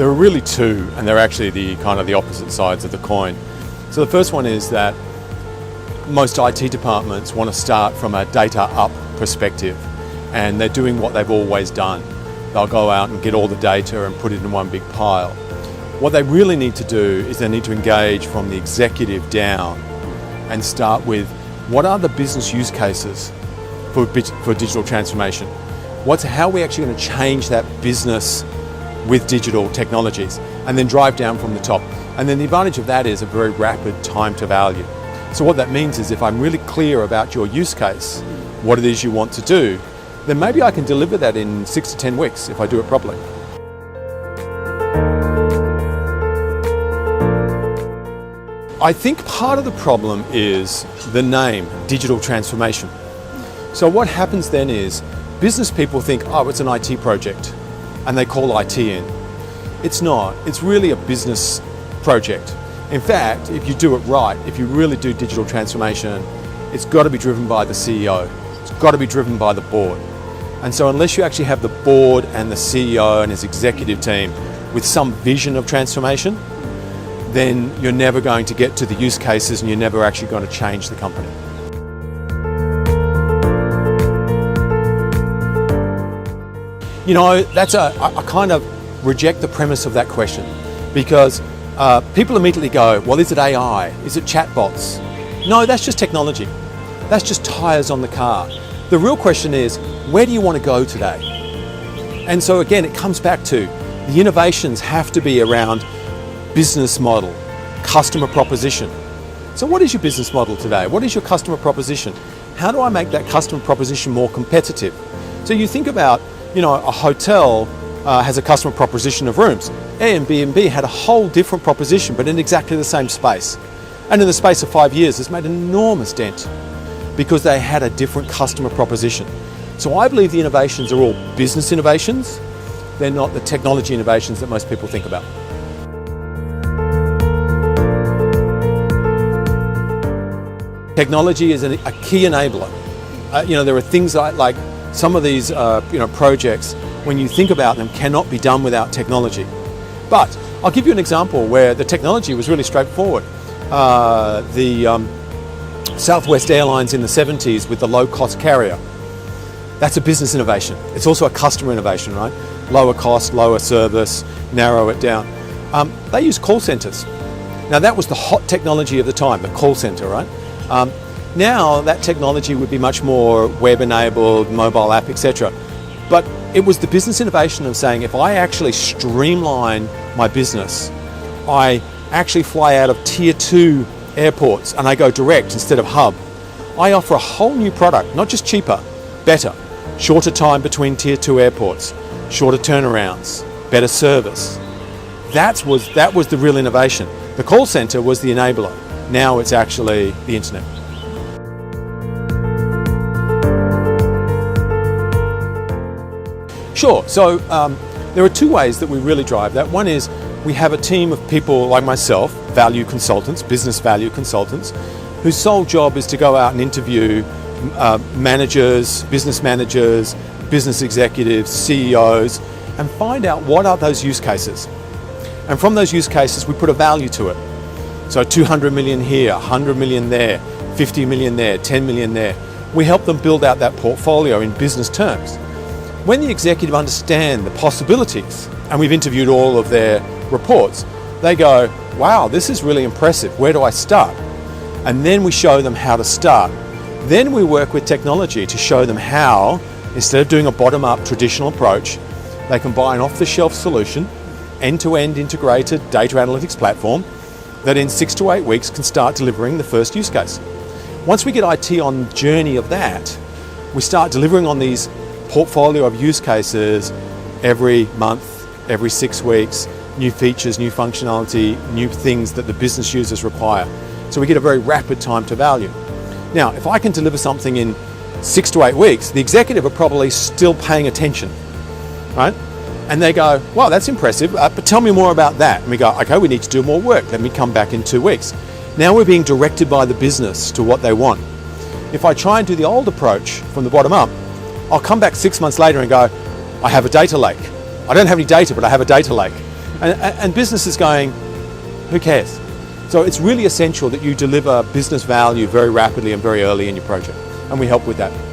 There are really two, and they're actually the kind of the opposite sides of the coin. So the first one is that most IT departments want to start from a data up perspective, and they're doing what they've always done. They'll go out and get all the data and put it in one big pile. What they really need to do is they need to engage from the executive down and start with what are the business use cases for digital transformation? How are we actually going to change that business with digital technologies, and then drive down from the top. And then the advantage of that is a very rapid time to value. So what that means is if I'm really clear about your use case, what it is you want to do, then maybe I can deliver that in 6 to 10 weeks if I do it properly. I think part of the problem is the name, digital transformation. So what happens then is business people think, oh, it's an IT project, and they call IT in. It's not. It's really a business project. In fact, if you do it right, if you really do digital transformation, it's got to be driven by the CEO. It's got to be driven by the board. And so unless you actually have the board and the CEO and his executive team with some vision of transformation, then you're never going to get to the use cases and you're never actually going to change the company. You know, I kind of reject the premise of that question, because people immediately go, well, is it AI? Is it chatbots? No, that's just technology. That's just tires on the car. The real question is, where do you want to go today? And so again, it comes back to the innovations have to be around business model, customer proposition. So what is your business model today? What is your customer proposition? How do I make that customer proposition more competitive? So you think about, you know, a hotel has a customer proposition of rooms. Airbnb had a whole different proposition, but in exactly the same space. And in the space of 5 years, it's made an enormous dent because they had a different customer proposition. So I believe the innovations are all business innovations. They're not the technology innovations that most people think about. Technology is a key enabler. You know, there are things like some of these projects, when you think about them, cannot be done without technology. But I'll give you an example where the technology was really straightforward. Southwest Airlines in the 70s with the low-cost carrier. That's a business innovation. It's also a customer innovation, right? Lower cost, lower service, narrow it down. They use call centers. Now that was the hot technology of the time, the call center, right? Now that technology would be much more web-enabled, mobile app, etc. But it was the business innovation of saying, if I actually streamline my business, I actually fly out of tier 2 airports and I go direct instead of hub. I offer a whole new product, not just cheaper, better, shorter time between tier 2 airports, shorter turnarounds, better service. That was the real innovation. The call center was the enabler. Now it's actually the internet. Sure, so there are two ways that we really drive that. One is we have a team of people like myself, value consultants, business value consultants, whose sole job is to go out and interview managers, business executives, CEOs, and find out what are those use cases. And from those use cases, we put a value to it. So 200 million here, 100 million there, 50 million there, 10 million there. We help them build out that portfolio in business terms. When the executive understand the possibilities, and we've interviewed all of their reports, they go, wow, this is really impressive. Where do I start? And then we show them how to start. Then we work with technology to show them how, instead of doing a bottom-up traditional approach, they can buy an off-the-shelf solution, end-to-end integrated data analytics platform that in 6 to 8 weeks can start delivering the first use case. Once we get IT on the journey of that, we start delivering on these portfolio of use cases every month, every 6 weeks, new features, new functionality, new things that the business users require. So we get a very rapid time to value. Now, if I can deliver something in 6 to 8 weeks, the executive are probably still paying attention, right? And they go, wow, that's impressive, but tell me more about that. And we go, okay, we need to do more work. Let me come back in 2 weeks. Now we're being directed by the business to what they want. If I try and do the old approach from the bottom up, I'll come back 6 months later and go, I have a data lake. I don't have any data, but I have a data lake. And business is going, who cares? So it's really essential that you deliver business value very rapidly and very early in your project, and we help with that.